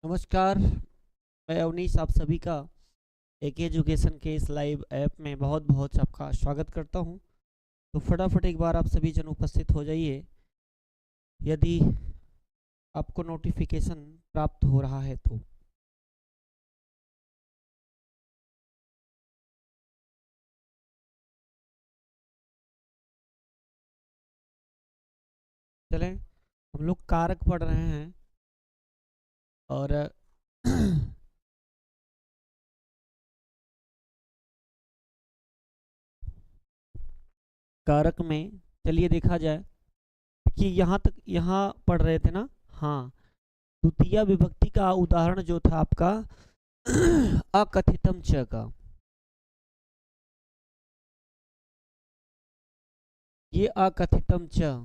नमस्कार। मैं अवनीश आप सभी का एक एजुकेशन के इस लाइव ऐप में बहुत बहुत आपका स्वागत करता हूं। तो फटाफट एक बार आप सभी जन उपस्थित हो जाइए यदि आपको नोटिफिकेशन प्राप्त हो रहा है तो। चलें, हम लोग कारक पढ़ रहे हैं और कारक में चलिए देखा जाए कि यहाँ पढ़ रहे थे ना। हाँ, द्वितीय विभक्ति का उदाहरण जो था आपका अकथितम च का। ये अकथितम च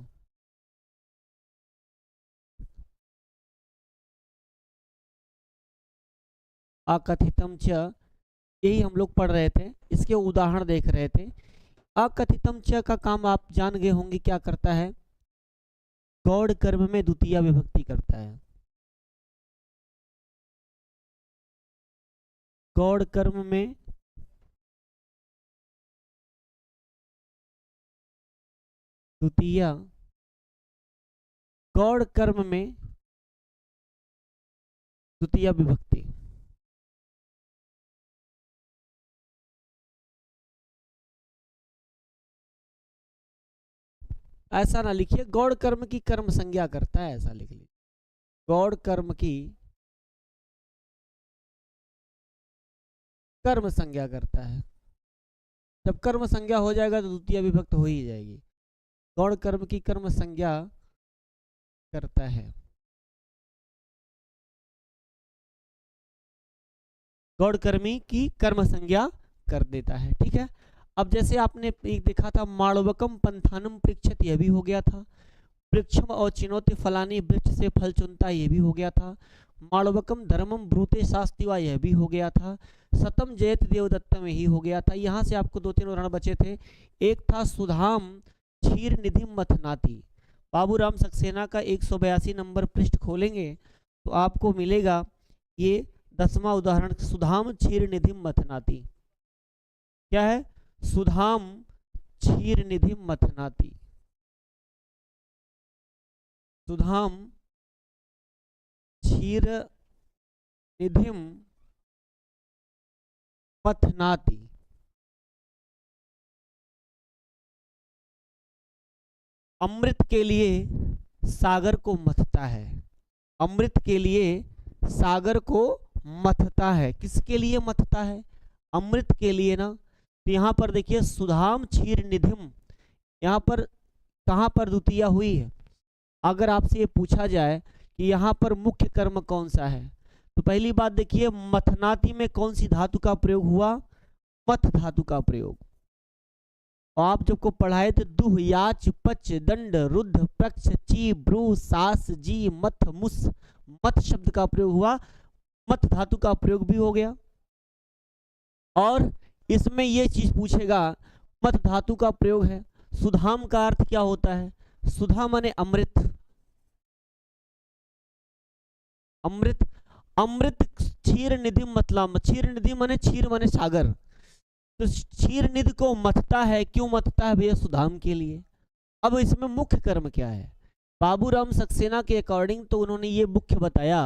अकथितम च यही हम लोग पढ़ रहे थे, इसके उदाहरण देख रहे थे। अकथितम च का काम आप जान गए होंगे क्या करता है। गौड़ कर्म में द्वितीय विभक्ति करता है। गौड़ कर्म में द्वितीय, गौड़ कर्म में द्वितीय विभक्ति। ऐसा ना लिखिए गौड़ कर्म की कर्म संज्ञा करता है, ऐसा लिख लीजिए गौड़ कर्म की कर्म संज्ञा करता है। जब कर्म संज्ञा हो जाएगा तो द्वितीय विभक्त हो ही जाएगी। गौड़ कर्म की कर्म संज्ञा करता है। गौड़ कर्मी की कर्म संज्ञा कर देता है। ठीक है। अब जैसे आपने एक देखा था माड़वकम पंथानम पृक्षत, यह भी हो गया था। वृक्षम और चिनोति फलानी, वृक्ष से फल चुनता, यह भी हो गया था। माड़वकम धर्मम ब्रूते शास्तिवा, यह भी हो गया था। सतम जयत देवदत्तम, यही हो गया था। यहाँ से आपको दो तीन उदाहरण बचे थे। एक था सुधाम क्षीर निधि मथनाती। बाबूराम सक्सेना का 182 नंबर पृष्ठ खोलेंगे तो आपको मिलेगा ये 10वां उदाहरण, सुधाम क्षीर निधि मथनाती। क्या है? सुधाम क्षीर निधि मथनाती। सुधाम क्षीर निधि मथनाती। अमृत के लिए सागर को मथता है। अमृत के लिए सागर को मथता है। किसके लिए मथता है? अमृत के लिए ना। तो यहाँ पर देखिए सुधाम क्षीर निधिम, यहाँ पर कहाँ पर द्वितीय हुई है? अगर आपसे ये पूछा जाए कि यहाँ पर मुख्य कर्म कौन सा है, तो पहली बात देखिए मथनाती में कौन सी धातु का प्रयोग हुआ? मथ धातु का प्रयोग। आप जब को पढ़ाए थे दुह याच पच दंड रुद्ध प्रक्ष ची ब्रू सास जी मथ मुस, मथ शब्द का प्रयोग हुआ, मथ धातु का प्रयोग भी हो गया। और इसमें यह चीज पूछेगा मथ धातु का प्रयोग है। सुधाम का अर्थ क्या होता है? सुधा माने अमृत। अमृत, अमृत क्षीर निधि मतलब, क्षीर निधि माने क्षीर माने सागर। तो क्षीर निधि को मथता है। क्यों मथता है भैया? सुधाम के लिए। अब इसमें मुख्य कर्म क्या है? बाबूराम सक्सेना के अकॉर्डिंग तो उन्होंने ये मुख्य बताया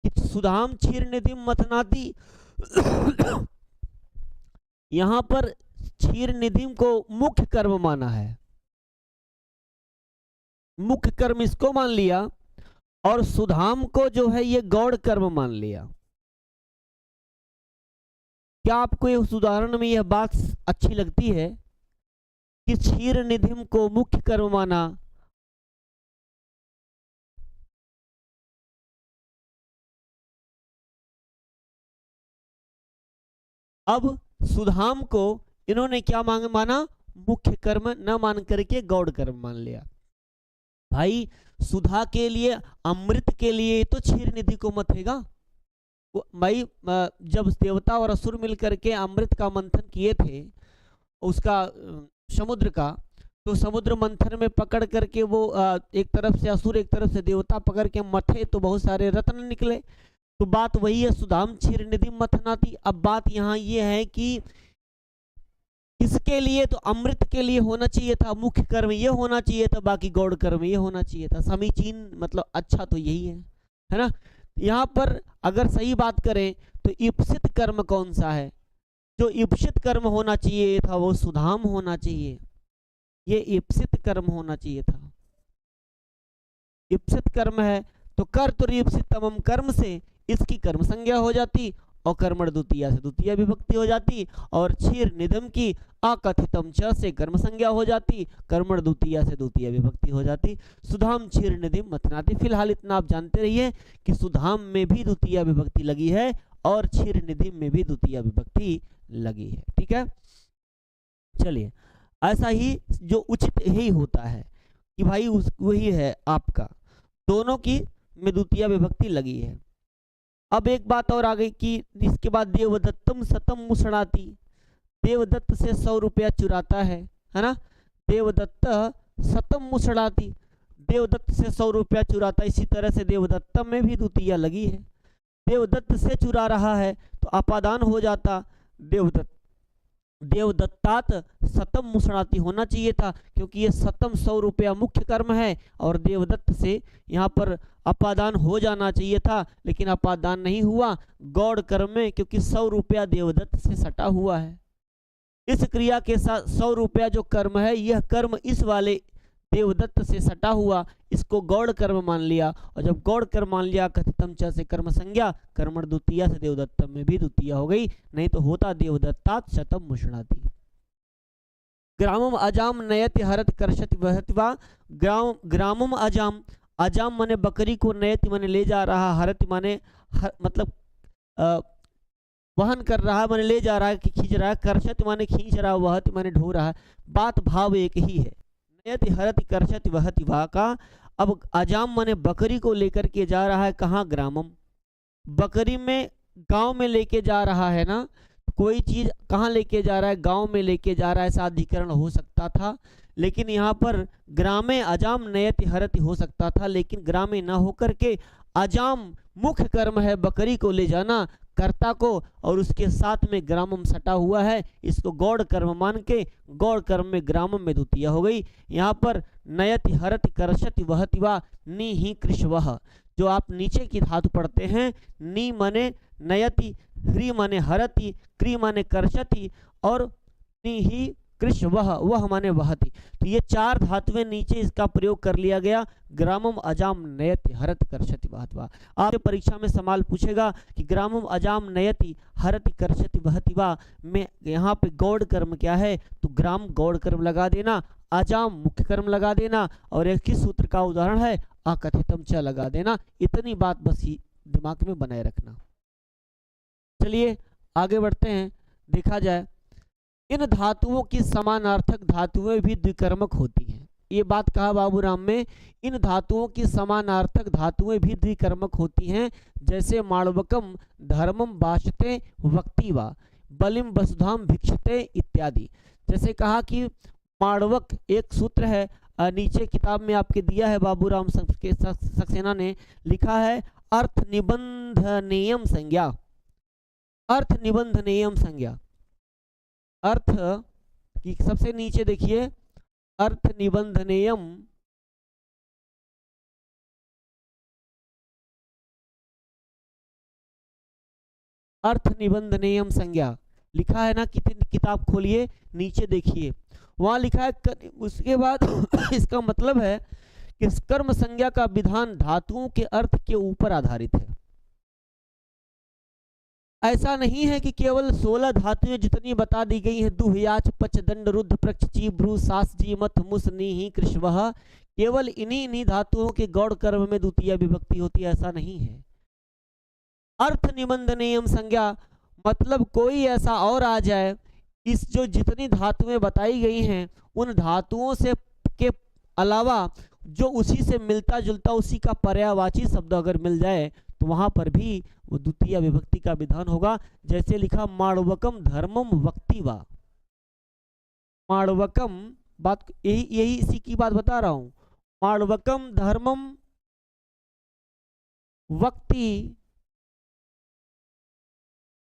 कि सुधाम क्षीर निधि मथनाती यहां पर क्षीर निधि को मुख्य कर्म माना है। मुख्य कर्म इसको मान लिया और सुधाम को जो है ये गौड़ कर्म मान लिया। क्या आपको उस उदाहरण में यह बात अच्छी लगती है कि क्षीर निधिम को मुख्य कर्म माना? अब सुधाम को इन्होंने क्या माना? मुख्य कर्म न मान करके गौड़ कर्म मान लिया। भाई सुधा के लिए, अमृत के लिए तो क्षीर निधि को मथेगा। भाई जब देवता और असुर मिलकर के अमृत का मंथन किए थे उसका समुद्र का, तो समुद्र मंथन में पकड़ करके वो एक तरफ से असुर एक तरफ से देवता पकड़ के मथे तो बहुत सारे रत्न निकले। तो बात वही है, सुधाम क्षीर निधि मथनाति। अब बात यहाँ ये है कि इसके लिए तो अमृत के लिए होना चाहिए था, मुख्य कर्म ये होना चाहिए था, बाकी गौड़ कर्म ये होना चाहिए था। समीचीन मतलब अच्छा तो यही है ना। यहाँ पर अगर सही बात करें तो इप्सित कर्म कौन सा है? जो इप्सित कर्म होना चाहिए था वो सुधाम होना चाहिए, ये इप्सित कर्म होना चाहिए था। इप्सित कर्म है तो कर्तुरीप्सितमम कर्म से इसकी कर्म संज्ञा हो जाती और कर्मण द्वितीया से द्वितीय विभक्ति हो जाती, और क्षीर निधम की अकथितम च से कर्म संज्ञा हो जाती, कर्मण द्वितीया से द्वितीय विभक्ति हो जाती। सुधाम क्षीर निधि मथनाति। फिलहाल इतना आप जानते रहिए कि सुधाम में भी द्वितीय विभक्ति लगी है और क्षीर निधि में भी द्वितीय विभक्ति लगी है। ठीक है, चलिए ऐसा ही जो उचित ही होता है कि भाई वही है आपका, दोनों की में द्वितीय विभक्ति लगी है। अब एक बात और आ गई कि इसके बाद देवदत्तम सतम मुसड़ाती, देवदत्त से 100 रुपया चुराता है ना। देवदत्त सतम मुसड़ाती, देवदत्त से 100 रुपया चुराता, इसी तरह से देवदत्तम में भी द्वितीय लगी है। देवदत्त से चुरा रहा है तो अपादान हो जाता, देवदत्त देवदत्तात सतम मुसड़ाती होना चाहिए था, क्योंकि ये सतम 100 रुपया मुख्य कर्म है और देवदत्त से यहाँ पर अपादान हो जाना चाहिए था, लेकिन अपादान नहीं हुआ गौड़ कर्म में, क्योंकि 100 रुपया देवदत्त से सटा हुआ है। इस क्रिया के साथ 100 रुपया जो कर्म है, यह कर्म इस वाले देवदत्त से सटा हुआ, इसको गौड़ कर्म मान लिया, और जब गौड़ कर्म मान लिया कथितम च से कर्म संज्ञा, कर्मण द्वितीय से देवदत्तम में भी द्वितीय हो गई, नहीं तो होता देवदत्तात शतम मुषणाति। ग्रामम अजाम नयति हरति कर्षति वहति वा। ग्रामम अजाम, अजाम माने बकरी को, नयति माने ले जा रहा, हरति माने मतलब वहन कर रहा है, माने ले जा रहा है कि खींच रहा है, कर्षति माने खींच रहा है, वहति माने ढो रहा है। बात भाव एक ही है, नयति हरति कर्षति वहति वा का। अब अजाम माने बकरी को लेकर के जा रहा है, कहाँ? ग्रामम, बकरी में गांव में लेके जा रहा है ना। कोई चीज कहाँ लेके जा रहा है? गांव में लेके जा रहा है, ऐसा अधिकरण हो सकता था, लेकिन यहाँ पर ग्रामे अजाम नयति हरति हो सकता था, लेकिन ग्रामे न होकर के अजाम मुख्य कर्म है बकरी को ले जाना, कर्ता को, और उसके साथ में ग्रामम सटा हुआ है, इसको गौड़ कर्म मान के गौड़ कर्म में ग्रामम में द्वितीय हो गई। यहाँ पर नयति हरति कर्षति वहति वा, नी ही कृष वह, जो आप नीचे की धातु पढ़ते हैं, नी माने नयति, ह्री माने हरति, क्री माने कर्षति, और नी ही कृष वह माने वहति। तो ये चार धातुएं नीचे इसका प्रयोग कर लिया गया, ग्रामम अजाम नयति हरति कर्षति वहति वा। आपके परीक्षा में सवाल पूछेगा कि ग्रामम अजाम नयति हरति कर्षति वहति वा में यहाँ पे गौड़ कर्म क्या है, तो ग्राम गौड़ कर्म लगा देना, अजाम मुख्य कर्म लगा देना, और एक किस सूत्र का उदाहरण है? अकथितम च लगा देना। इतनी बात बस ही दिमाग में बनाए रखना। चलिए आगे बढ़ते हैं। देखा जाए इन धातुओं की समानार्थक धातुएं भी द्विकर्मक होती हैं। ये बात कहा बाबूराम में, इन धातुओं की समानार्थक धातुएं भी द्विकर्मक होती हैं, जैसे माणवकम धर्मम भाषते वक्तिवा, बलिम वसुधाम भिक्षते इत्यादि। जैसे कहा कि माणवक एक सूत्र है, नीचे किताब में आपके दिया है, बाबूराम सक्सेना ने लिखा है, अर्थ निबंधनेयम संज्ञा, अर्थ निबंधनेयम संज्ञा। अर्थ की सबसे नीचे देखिए, अर्थ निबंधनेयम, अर्थ निबंधनेयम संज्ञा लिखा है ना। किताब खोलिए, नीचे देखिए, वहां लिखा है। उसके बाद इसका मतलब है कि कर्म संज्ञा का विधान धातुओं के अर्थ के ऊपर आधारित है। ऐसा नहीं है कि केवल 16 धातुएं जितनी बता दी गई हैं, दुह याच पच दंड रुद्ध प्रक्ष ची भ्रू सास जी मथ मुस नी ही कृष्वह, केवल इन्हीं धातुओं के गौड़ कर्म में द्वितीय विभक्ति होती है, ऐसा नहीं है। अर्थ निबंधनेयम संज्ञा मतलब कोई ऐसा और आ जाए, इस जो जितनी धातुएं बताई गई हैं उन धातुओं से के अलावा जो उसी से मिलता जुलता, उसी का पर्यायवाची शब्द अगर मिल जाए तो वहां पर भी वो द्वितीय विभक्ति का विधान होगा। जैसे लिखा माणवकम धर्मम वक्तिवा, माणवकम बात यही इसी की बात बता रहा हूं। माणवकम धर्मम वक्ति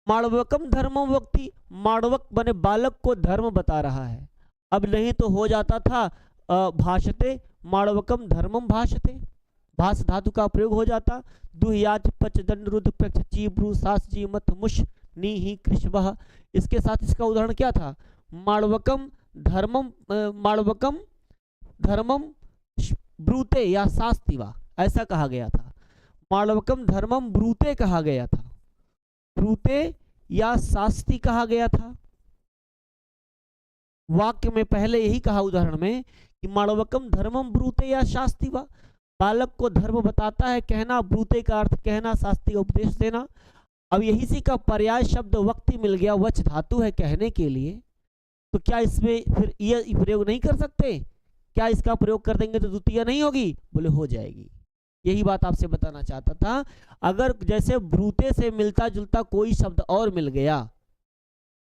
माणवकम धर्मम वक्ति, माणवक बने बालक को धर्म बता रहा है। अब नहीं तो हो जाता था भाषते माणवकम धर्मम भाषते, भाष धातु का प्रयोग हो जाता। दुह्याच पच दंड रुद्ध प्रक्ष ची ब्रू सास जी मत मुश नी ही कृष्ण। इसके साथ इसका उदाहरण क्या था? माणवकम धर्मम, माणवकम धर्मम ब्रूते या शास्तिवा, ऐसा कहा गया था। माणवकम धर्मम ब्रूते कहा गया था, ब्रूते या शास्ति कहा गया था। वाक्य में पहले यही कहा उदाहरण में कि माणवकम धर्मम ब्रूते या शास्तिवा, बालक को धर्म बताता है कहना, ब्रूते का अर्थ कहना, शास्ति का उपदेश देना। अब यही सी का पर्याय शब्द वक्ति मिल गया, वच धातु है कहने के लिए, तो क्या इसमें फिर ये प्रयोग नहीं कर सकते? क्या इसका प्रयोग कर देंगे तो द्वितीय नहीं होगी? बोले हो जाएगी। यही बात आपसे बताना चाहता था। अगर जैसे ब्रूते से मिलता जुलता कोई शब्द और मिल गया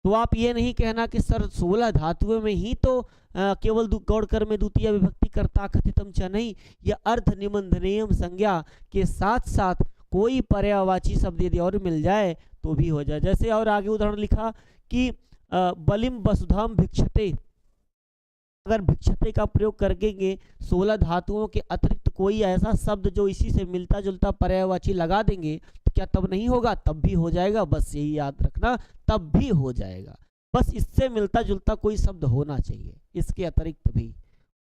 तो आप ये नहीं कहना कि सर 16 धातुओं में ही तो केवल गौड़कर में द्वितीय विभक्ति करता कथितम च नहीं, यह अर्थ निबंधनीयम संज्ञा के साथ साथ कोई पर्यायवाची शब्द यदि और मिल जाए तो भी हो जाए। जैसे और आगे उदाहरण लिखा कि बलिम वसुधाम भिक्षते, अगर भिक्षते का प्रयोग करेंगे 16 धातुओं के अतिरिक्त कोई ऐसा शब्द जो इसी से मिलता जुलता पर्यायवाची लगा देंगे तो क्या तब नहीं होगा? तब भी हो जाएगा। बस यही याद रखना, तब भी हो जाएगा। बस इससे मिलता जुलता कोई शब्द होना चाहिए, इसके अतिरिक्त भी।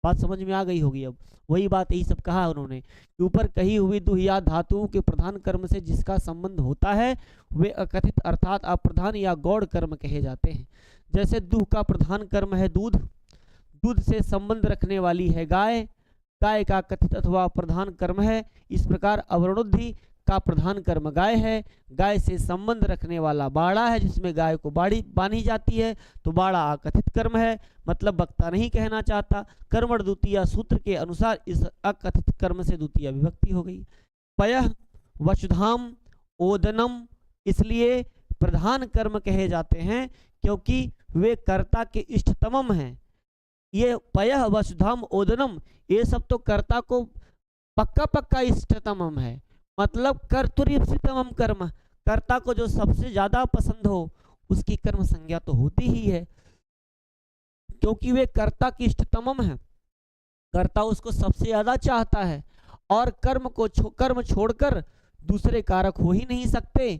बात समझ में आ गई होगी। अब वही बात यही सब कहा उन्होंने, ऊपर कही हुई दुह्या धातुओं के प्रधान कर्म से जिसका संबंध होता है वे अकथित अर्थात अप्रधान या गौड़ कर्म कहे जाते हैं। जैसे दुह का प्रधान कर्म है दूध, दूध से संबंध रखने वाली है गाय, गाय का कथित अथवा प्रधान कर्म है। इस प्रकार अवरुद्धि का प्रधान कर्म गाय है, गाय से संबंध रखने वाला बाड़ा है जिसमें गाय को बांधी जाती है, तो बाड़ा अकथित कर्म है, मतलब वक्ता नहीं कहना चाहता। कर्मण द्वितीय सूत्र के अनुसार इस अकथित कर्म से द्वितीय विभक्ति हो गई। पयः वसुधाम ओदनम इसलिए प्रधान कर्म कहे जाते हैं क्योंकि वे कर्ता के इष्टतमम हैं। ये पयः वसुधाम ओदनम ये सब तो कर्ता को पक्का पक्का इष्टतमम है, मतलब कर्तुरीप्सितमम कर्म, कर्ता को जो सबसे ज्यादा पसंद हो उसकी कर्म संज्ञा तो होती ही है, क्योंकि वे कर्ता की इष्टतमम है, कर्ता उसको सबसे ज्यादा चाहता है। और कर्म छोड़कर दूसरे कारक हो ही नहीं सकते।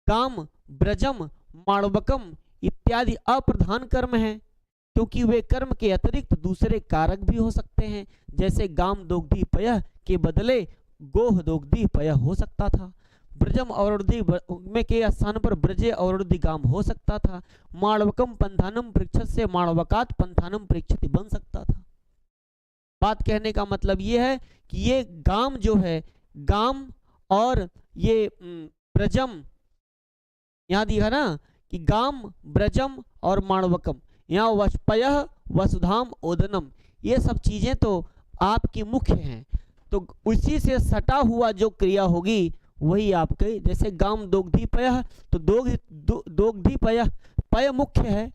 काम ब्रजम माणवकम इत्यादि अप्रधान कर्म है क्योंकि वे कर्म के अतिरिक्त दूसरे कारक भी हो सकते हैं। जैसे गाम दोग्धी पयः के बदले गोह दोग्धी पयः हो सकता था, ब्रजम अवरुद्धि में के स्थान पर ब्रजे अवरुद्धि गाम हो सकता था, माणवकम पंथानम परीक्षत से माणवकात पंथानम परीक्षित बन सकता था। बात कहने का मतलब ये है कि ये गाम जो है, गाम और ये ब्रजम, यहाँ दिखा ना कि गाम ब्रजम और माणवकम, यहाँ वशपयः वसुधाम ओदनम, ये सब चीजें तो आपकी मुख्य हैं, तो उसी से सटा हुआ जो क्रिया होगी वही आपके, जैसे गाम दोग्धी पयः तो दोग्धी पयः, पय मुख्य है,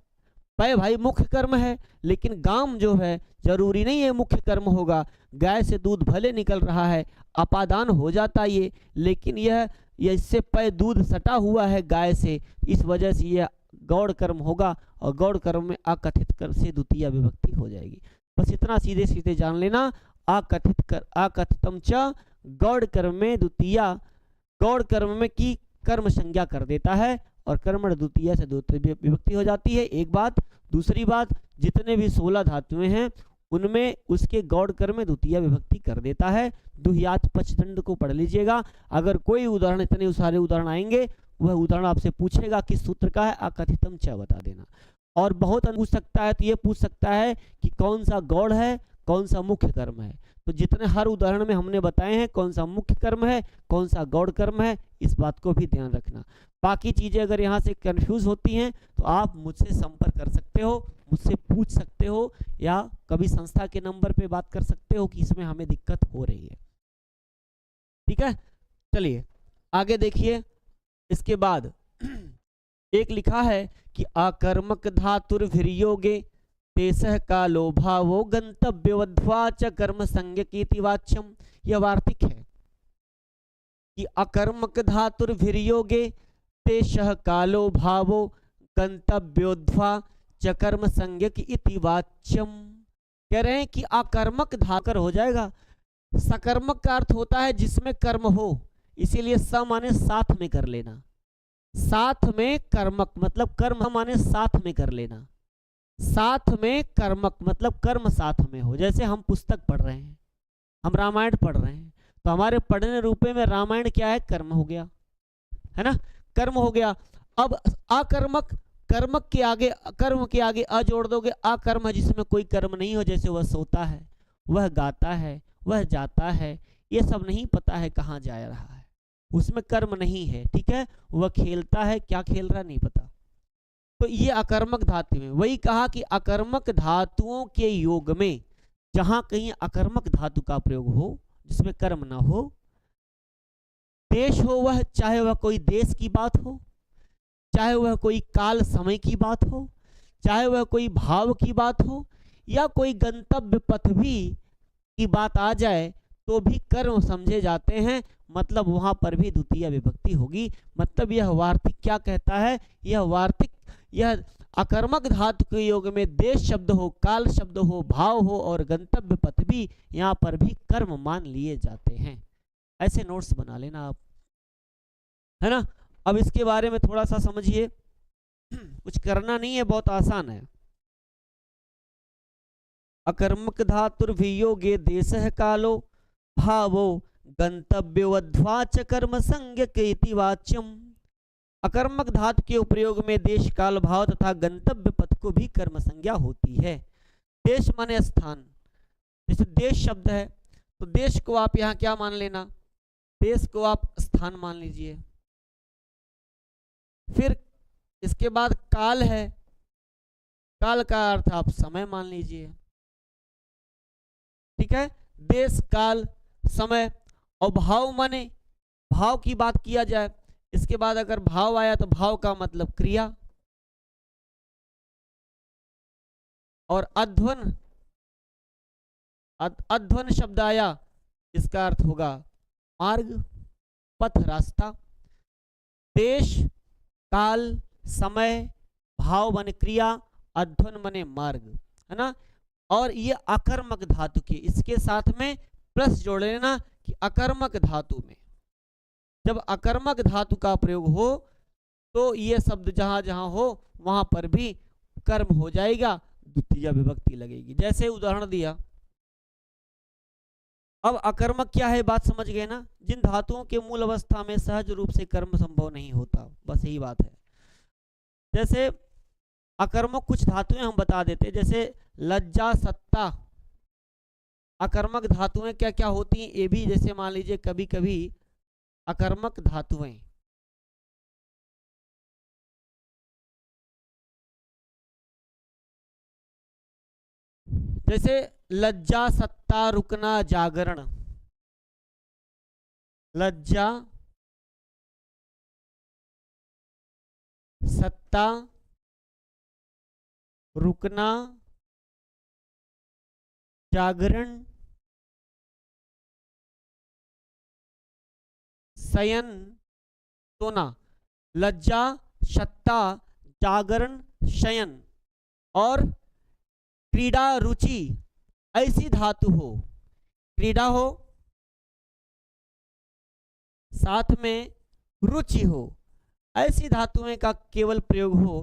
पय भाई मुख्य कर्म है, लेकिन गाम जो है जरूरी नहीं है मुख्य कर्म होगा। गाय से दूध भले निकल रहा है, अपादान हो जाता ये, लेकिन यह इससे पय दूध सटा हुआ है गाय से, इस वजह से यह गौड़ कर्म होगा और गौड़ कर्म में अकथित कर्म से द्वितीय विभक्ति हो जाएगी। बस इतना सीधे सीधे जान लेना। अकथितम च गौड़ कर्म में द्वितीय, गौड़ कर्म में की कर्म संज्ञा कर देता है और कर्मण द्वितीय से द्वितीय विभक्ति हो जाती है। एक बात। दूसरी बात, जितने भी 16 धातुएं हैं उनमें उसके गौड़ कर्म में द्वितीय विभक्ति कर देता है। दुह्यात पचदंड को पढ़ लीजिएगा, अगर कोई उदाहरण, इतने सारे उदाहरण आएंगे, वह उदाहरण आपसे पूछेगा किस सूत्र का है, अकथितम च बता देना। और बहुत पूछ सकता है, तो ये पूछ सकता है कि कौन सा गौड़ है कौन सा मुख्य कर्म है। तो जितने हर उदाहरण में हमने बताए हैं कौन सा मुख्य कर्म है कौन सा गौड़ कर्म है, इस बात को भी ध्यान रखना। बाकी चीजें अगर यहाँ से कंफ्यूज होती हैं तो आप मुझसे संपर्क कर सकते हो, मुझसे पूछ सकते हो, या कभी संस्था के नंबर पे बात कर सकते हो कि इसमें हमें दिक्कत हो रही है। ठीक है, चलिए आगे देखिए। इसके बाद एक लिखा है कि अकर्मक धातुर्भिर्योगे तेसह कालो भावो गंतव्यवध्वा च कर्म संज्ञकीति वाच्यम। यह वार्तिक है कि अकर्मक धातुर्भिर्योगे तेषः कालो भावो गंतव्योध्वा चकर्म संज्ञक इति वाच्यम। कह रहे हैं कि आकर्मक धाकर हो जाएगा। सकर्मक का अर्थ होता है जिसमें कर्म हो, इसीलिए स माने साथ में कर लेना। साथ में कर्मक मतलब कर्म माने साथ में कर लेना। साथ में कर्मक मतलब कर्म साथ में हो। जैसे हम पुस्तक पढ़ रहे हैं, हम रामायण पढ़ रहे हैं, तो हमारे पढ़ने रूपे में रामायण क्या है? कर्म हो गया, है ना, कर्म हो गया। अब अकर्मक, कर्मक के आगे, कर्म के आगे अ जोड़ दोगे, अकर्म है जिसमें कोई कर्म नहीं हो। जैसे वह सोता है, वह गाता है, वह जाता है, ये सब नहीं पता है कहाँ जा रहा है, उसमें कर्म नहीं है, ठीक है। वह खेलता है, क्या खेल रहा नहीं पता। तो ये अकर्मक धातु में, वही कहा कि अकर्मक धातुओं के योग में जहां कहीं अकर्मक धातु का प्रयोग हो जिसमें कर्म ना हो, देश हो वह, चाहे वह कोई देश की बात हो, चाहे वह कोई काल समय की बात हो, चाहे वह कोई भाव की बात हो, या कोई गंतव्य पथ भी की बात आ जाए, तो भी कर्म समझे जाते हैं। मतलब वहां पर भी द्वितीय विभक्ति होगी। मतलब यह वार्तिक क्या कहता है? यह वार्तिक, यह अकर्मक धातु के योग में देश शब्द हो, काल शब्द हो, भाव हो और गंतव्य पथ भी यहाँ पर भी कर्म मान लिए जाते हैं। ऐसे नोट्स बना लेना आप, है ना। अब इसके बारे में थोड़ा सा समझिए, कुछ करना नहीं है, बहुत आसान है। अकर्मक धातुर्वियोगे देशः कालो भावो गंतव्योऽध्वाच कर्म संज्ञक इति वाच्यम। अकर्मक धातु के उपयोग में देश, काल, भाव तथा गंतव्य पथ को भी कर्म संज्ञा होती है। देश माने स्थान, जैसे देश शब्द है तो देश को आप यहाँ क्या मान लेना? देश को आप स्थान मान लीजिए। फिर इसके बाद काल है, काल का अर्थ आप समय मान लीजिए, ठीक है। देश, काल, समय और भाव माने, भाव की बात किया जाए, इसके बाद अगर भाव आया तो भाव का मतलब क्रिया, और अध्वन, अध्वन शब्द आया, इसका अर्थ होगा मार्ग, पथ, रास्ता। देश, काल, समय, भाव माने क्रिया, अध्वन माने मार्ग, है ना। और ये अकर्मक धातु के, इसके साथ में प्लस जोड़ लेना कि अकर्मक धातु में जब अकर्मक धातु का प्रयोग हो तो ये शब्द जहां जहां हो वहां पर भी कर्म हो जाएगा, द्वितीय विभक्ति लगेगी। जैसे उदाहरण दिया, अब अकर्मक क्या है बात समझ गए ना? जिन धातुओं के मूल अवस्था में सहज रूप से कर्म संभव नहीं होता, बस यही बात है। जैसे अकर्मक कुछ धातुएं हम बता देते, जैसे लज्जा, सत्ता, अकर्मक धातुएं क्या क्या होती हैं ये भी, जैसे मान लीजिए कभी कभी अकर्मक धातुएं, जैसे लज्जा, सत्ता, रुकना, जागरण। लज्जा, सत्ता, रुकना, जागरण, शयन, सोना। लज्जा, सत्ता, जागरण, शयन और क्रीड़ा, रुचि। ऐसी धातु हो, क्रीड़ा हो, साथ में रुचि हो, ऐसी धातुएं का केवल प्रयोग हो,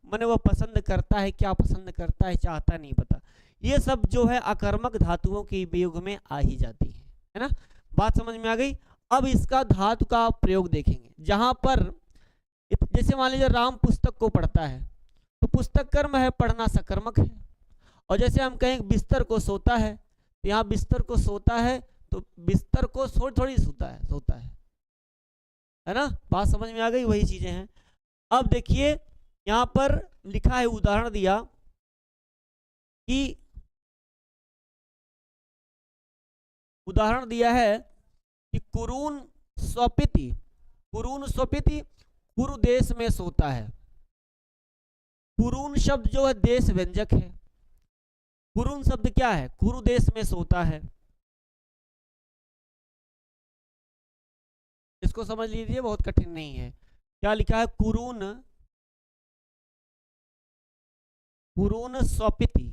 माने वह पसंद करता है, क्या पसंद करता है, चाहता नहीं पता, ये सब जो है अकर्मक धातुओं के उपयोग में आ ही जाती है ना। बात समझ में आ गई। अब इसका धातु का प्रयोग देखेंगे, जहां पर जैसे मान लीजिए राम पुस्तक को पढ़ता है तो पुस्तक कर्म है, पढ़ना सकर्मक है। और जैसे हम कहें बिस्तर को सोता है, तो यहाँ बिस्तर को सोता है तो बिस्तर को सो थोड़ी सोता है, सोता है ना। बात समझ में आ गई, वही चीजें हैं। अब देखिए यहाँ पर लिखा है, उदाहरण दिया कि उदाहरण दिया है कि कुरून स्वपिति, कुरून स्वपिति कुरु देश में सोता है। कुरून शब्द जो है देश व्यंजक है। कुरून शब्द क्या है? कुरु देश में सोता है। इसको समझ लीजिए, बहुत कठिन नहीं है। क्या लिखा है, कुरून कुरून स्वपिति।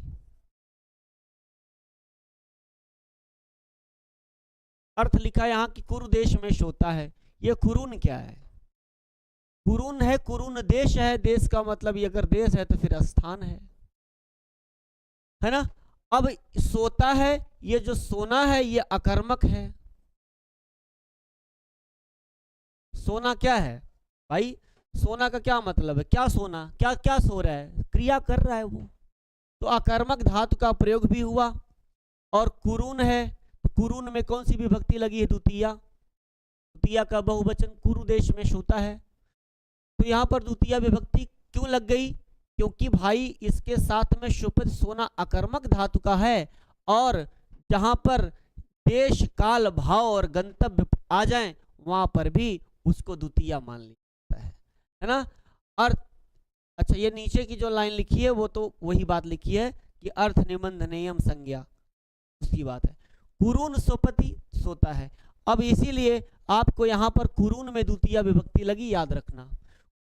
अर्थ लिखा है यहाँ की कुरु देश में सोता है। ये कुरून क्या है, कुरून है, कुरून देश है, देश का मतलब ये अगर देश है तो फिर स्थान है ना। अब सोता है, ये जो सोना है ये अकर्मक है। सोना क्या है भाई, सोना का क्या मतलब है, क्या सोना, क्या क्या सो रहा है, क्रिया कर रहा है वो, तो अकर्मक धातु का प्रयोग भी हुआ। और कुरून है, तो कुरून में कौन सी विभक्ति लगी है, द्वितीया, द्वितीया का बहुवचन, कुरु देश में सोता है, तो यहाँ पर द्वितीया विभक्ति क्यों लग गई, क्योंकि भाई इसके साथ में शुपथ सोना अकर्मक धातु का है, और जहां पर देश काल भाव और गंतव्य आ जाएं वहां पर भी उसको द्वितीया मान लिया है ना। अर्थ, अच्छा ये नीचे की जो लाइन लिखी है वो तो वही बात लिखी है कि अर्थ निबंध नियम संज्ञा, उसकी बात है। कुरून सोपति सोता है। अब इसीलिए आपको यहाँ पर कुरून में द्वितीया विभक्ति लगी, याद रखना।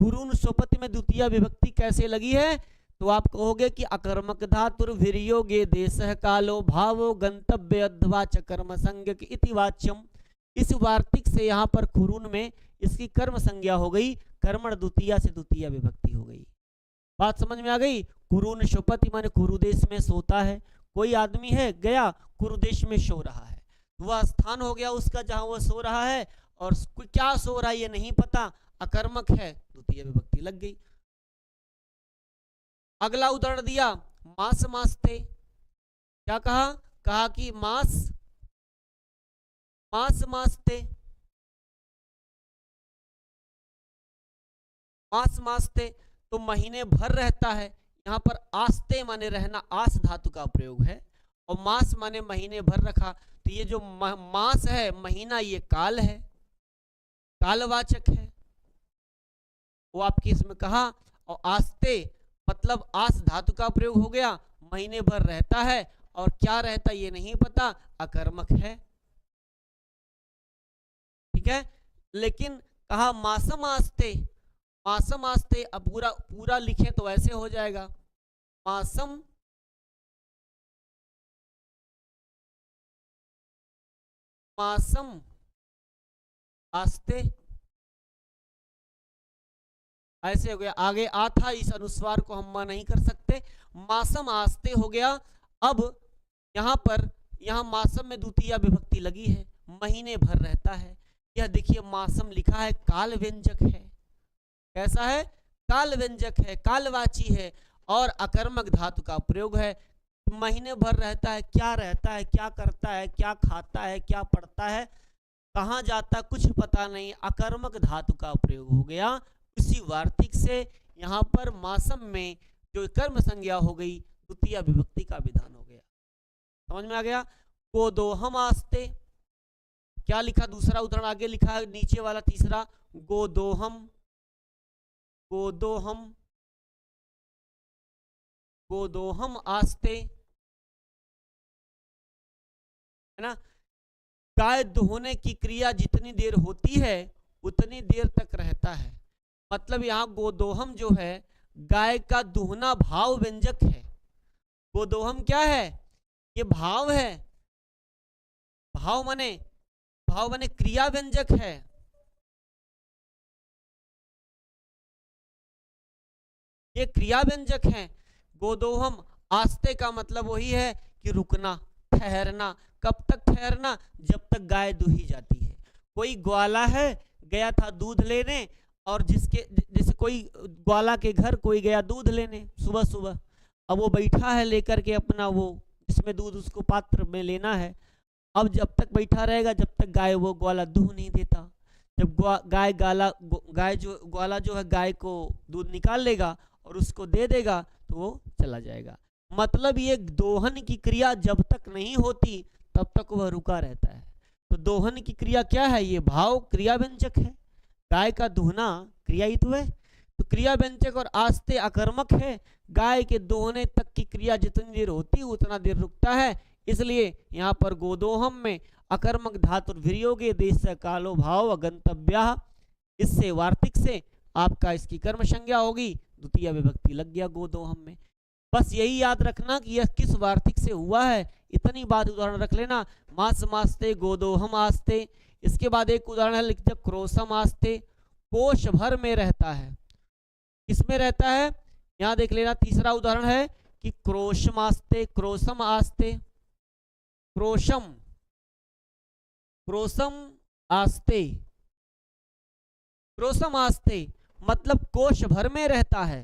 कुरून सोपति में द्वितीया विभक्ति कैसे लगी है, तो आप कहोगे कि अकर्मक धातुर वीर्योगे देशः कालो भावो गंतव्य अध्वाच कर्म संज्ञक इति वाच्यम। इस वार्तिक से यहाँ पर कुरून में इसकी कर्म संज्ञा हो गई, कर्मण द्वितीया से द्वितीया विभक्ति हो गई। बात समझ में आ गई। कुरून सोपति माने कुरु देश में सोता है, कोई आदमी है गया कुरु देश में सो रहा है, वह स्थान हो गया उसका जहां वह सो रहा है, और क्या सो रहा है ये नहीं पता, अकर्मक है, द्वितीय विभक्ति लग गई। अगला उदाहरण दिया, मास मासते। क्या कहा, कहा कि मास मास मासते, मास मासते तो महीने भर रहता है। यहाँ पर आस्ते माने रहना, आस धातु का प्रयोग है, और मास माने महीने भर रखा, तो ये जो मास है महीना ये काल है, कालवाचक है, वो आपकी इसमें कहा। और आस्ते मतलब आस धातु का प्रयोग हो गया, महीने भर रहता है, और क्या रहता ये नहीं पता, अकर्मक है, ठीक है। लेकिन कहा मासम आस्ते, मासम आस्ते, अब पूरा पूरा लिखे तो ऐसे हो जाएगा, मासम मासम आस्ते, ऐसे हो गया। आगे आ था, इस अनुस्वार को हम नहीं कर सकते, मासम आस्ते हो गया। अब यहाँ पर यहाँ मासम में द्वितीया विभक्ति लगी है, महीने भर रहता है। यह देखिए मासम लिखा है, काल व्यंजक है, कैसा है, काल व्यंजक है, कालवाची है, और अकर्मक धातु का प्रयोग है। महीने भर रहता है, क्या रहता है, क्या करता है, क्या खाता है, क्या पढ़ता है, कहाँ जाता, कुछ पता नहीं, अकर्मक धातु का प्रयोग हो गया। इसी वार्तिक से यहाँ पर मासम में जो कर्म संज्ञा हो गई, द्वितीय विभक्ति का विधान हो गया। समझ में आ गया। गोदोहम आस्ते, क्या लिखा, दूसरा उदाहरण आगे लिखा है, नीचे वाला तीसरा, गोदोहम, गोदोहम, गोदोहम आस्ते, है ना। गाय दुहने की क्रिया जितनी देर होती है उतनी देर तक रहता है। मतलब यहाँ गोदोहम जो है गाय का दुहना भाव व्यंजक है। गोदोहम क्या है, ये भाव है, भाव माने क्रिया व्यंजक है। ये क्रिया व्यंजक है। गोदोहम आस्ते का मतलब वही है कि रुकना, ठहरना। कब तक ठहरना, जब तक गाय दूही जाती है। कोई ग्वाला है, गया था दूध लेने, और जैसे कोई ग्वाला के घर कोई गया दूध लेने सुबह सुबह, अब वो बैठा है लेकर के अपना वो जिसमें दूध उसको पात्र में लेना है। अब जब तक बैठा रहेगा जब तक गाय वो ग्वाला दूध नहीं देता। जब ग्वाला जो है गाय को दूध निकाल लेगा और उसको दे देगा तो वो चला जाएगा। मतलब ये दोहन की क्रिया जब तक नहीं होती तब तक वह रुका रहता है। तो दोहन की क्रिया क्या है, ये भाव क्रिया व्यंजक है। गाय का दुहना क्रिया ही तो है, तो क्रिया व्यंजक, और आस्ते अकर्मक है। गाय के दोहने तक की क्रिया जितनी देर होती उतना देर रुकता है। इसलिए यहाँ पर गोदोहम में अकर्मक धातु वियोगे देश कालो भाव गंतव्य, इससे वार्तिक से आपका इसकी कर्म संज्ञा होगी, द्वितीय विभक्ति लग गया गोदोहम में। बस यही याद रखना कि यह किस वार्तिक से हुआ है, इतनी बात उदाहरण रख लेना। मास मास्ते गोदोहम आस्ते। इसके बाद एक उदाहरण है, लिखते क्रोशम आस्ते, कोश भर में रहता है। किसमें रहता है, यहां देख लेना। तीसरा उदाहरण है कि क्रोशम आस्ते, क्रोशम आस्ते, क्रोशम, क्रोशम आस्ते, क्रोशम आस्ते मतलब कोश भर में रहता है,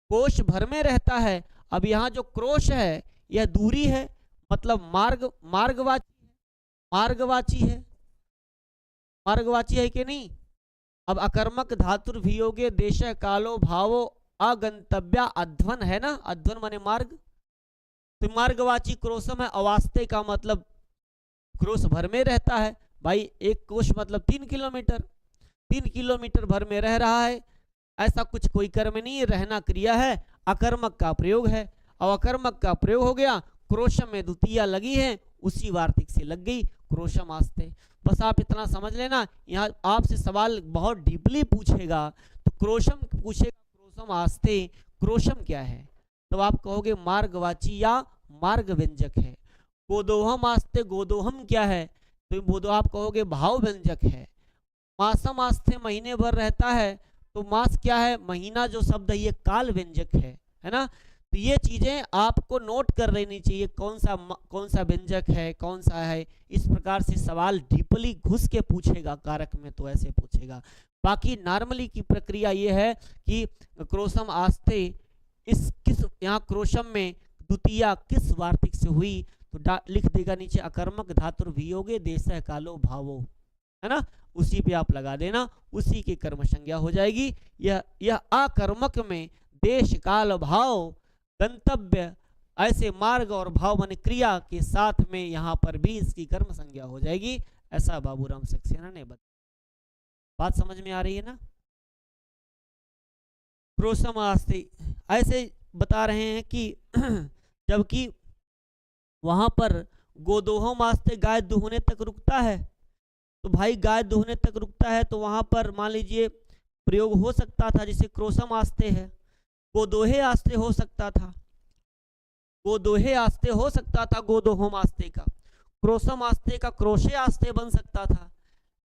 कोश भर में रहता है। अब यहाँ जो क्रोश है यह दूरी है, मतलब मार्ग, मार्गवाची, मार्गवाची है, मार्गवाची है कि नहीं। अब अकर्मक धातुर्वियोगे देश कालो भावो अगंतव्या, अध्वन है ना, अध्वन माने मार्ग, तो मार्गवाची क्रोशम है। अवास्ते का मतलब क्रोश भर में रहता है। भाई एक कोश मतलब 3 किलोमीटर, 3 किलोमीटर भर में रह रहा है। ऐसा कुछ कोई कर्म नहीं, रहना क्रिया है, अकर्मक का प्रयोग है। और अकर्मक का प्रयोग हो गया, क्रोशम में द्वितीया लगी है, उसी वार्तिक से लग गई क्रोशम आस्ते। बस आप इतना समझ लेना। यहाँ आपसे सवाल बहुत डीपली पूछेगा, तो क्रोशम पूछेगा, क्रोशम आस्ते, क्रोशम क्या है, तो आप कहोगे मार्गवाची या मार्ग व्यंजक है। गोदोहम आस्ते, गोदोहम क्या है, तो आप कहोगे भाव व्यंजक है। मासम आस्ते महीने भर रहता है, तो मास क्या है, महीना जो शब्द है ये काल व्यंजक है ना। तो ये चीजें आपको नोट कर लेनी चाहिए, कौन सा व्यंजक है, कौन सा है। इस प्रकार से सवाल डीपली घुस के पूछेगा, कारक में तो ऐसे पूछेगा। बाकी नॉर्मली की प्रक्रिया ये है कि क्रोशम आस्ते, इस किस यहाँ क्रोशम में द्वितीया किस वार्तिक से हुई, तो लिख देगा नीचे अकर्मक धातुर्वियोगे देशः कालो भावो, है ना, उसी पे आप लगा देना, उसी की कर्म संज्ञा हो जाएगी। यह अकर्मक में देश काल भाव गंतव्य ऐसे मार्ग और भाव माने क्रिया के साथ में यहाँ पर भी इसकी कर्म संज्ञा हो जाएगी, ऐसा बाबूराम सक्सेना ने बताया। बात समझ में आ रही है ना। क्रोशम आस्ते ऐसे बता रहे हैं कि जबकि वहां पर गोदोहम आस्ते गाय दुहने तक रुकता है, तो भाई गाय दुहने तक रुकता है तो वहां पर मान लीजिए प्रयोग हो सकता था, जैसे क्रोशम आस्ते है, गोदोहे आस्ते हो सकता था, गोदोहे आस्ते हो सकता था गोदोहम आस्ते का, क्रोशम आस्ते का क्रोशे आस्ते बन सकता था,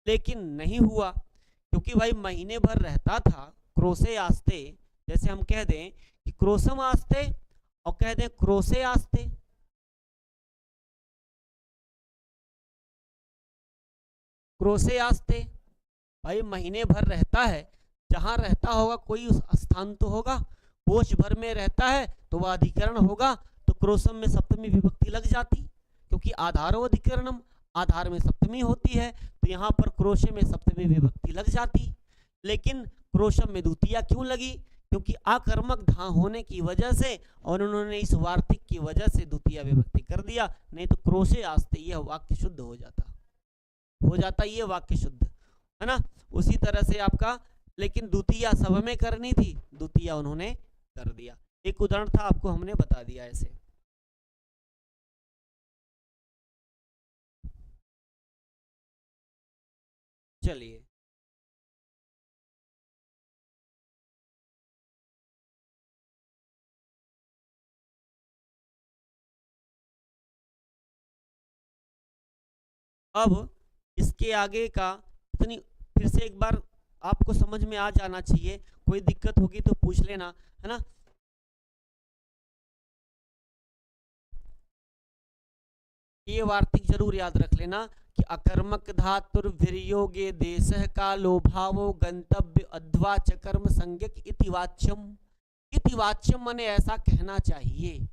लेकिन नहीं हुआ, क्योंकि भाई महीने भर रहता था क्रोशे आस्ते। जैसे हम कह दें कि क्रोशम आस्ते और कह दें क्रोशे आस्ते, क्रोशे आस्ते, भाई महीने भर रहता है, जहां रहता होगा कोई उस स्थान तो होगा, कोश भर में रहता है तो वह अधिकरण होगा, तो क्रोशम में सप्तमी विभक्ति लग जाती, क्योंकि आधारो अधिकरणम, आधार में सप्तमी होती है, तो यहाँ पर क्रोशे में सप्तमी विभक्ति लग जाती। लेकिन क्रोशम में द्वितीया क्यों लगी, क्योंकि आकर्मक धा होने की वजह से और उन्होंने इस वार्तिक की वजह से द्वितीय विभक्ति कर दिया, नहीं तो क्रोशे आस्ते यह वाक्य शुद्ध हो जाता ये वाक्य शुद्ध, है ना। उसी तरह से आपका, लेकिन द्वितीया सब में करनी थी, द्वितीया उन्होंने कर दिया। एक उदाहरण था, आपको हमने बता दिया ऐसे। चलिए अब इसके आगे का इतनी फिर से एक बार आपको समझ में आ जाना चाहिए, कोई दिक्कत होगी तो पूछ लेना, है ना। ये वार्तिक जरूर याद रख लेना कि अकर्मक धातुर्वियोगे देशः कालो भावो गंतव्य अध्वा च कर्म संज्ञक इति वाच्यम। इति वाच्यम माने ऐसा कहना चाहिए,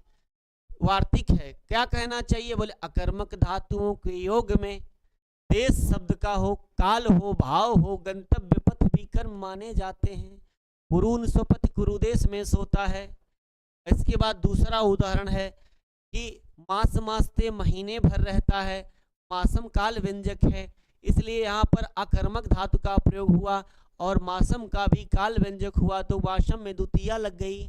वार्तिक है, क्या कहना चाहिए, बोले अकर्मक धातुओं के योग में देश शब्द का हो, काल हो, भाव हो, गंतव्य पथ भी कर्म माने जाते हैं। कुरून स्वपति कुरुदेश में सोता है। इसके बाद दूसरा उदाहरण है कि मास मास्ते महीने भर रहता है, मासम काल व्यंजक है, इसलिए यहाँ पर अकर्मक धातु का प्रयोग हुआ और मासम का भी काल व्यंजक हुआ, तो वाशम में द्वितीया लग गई।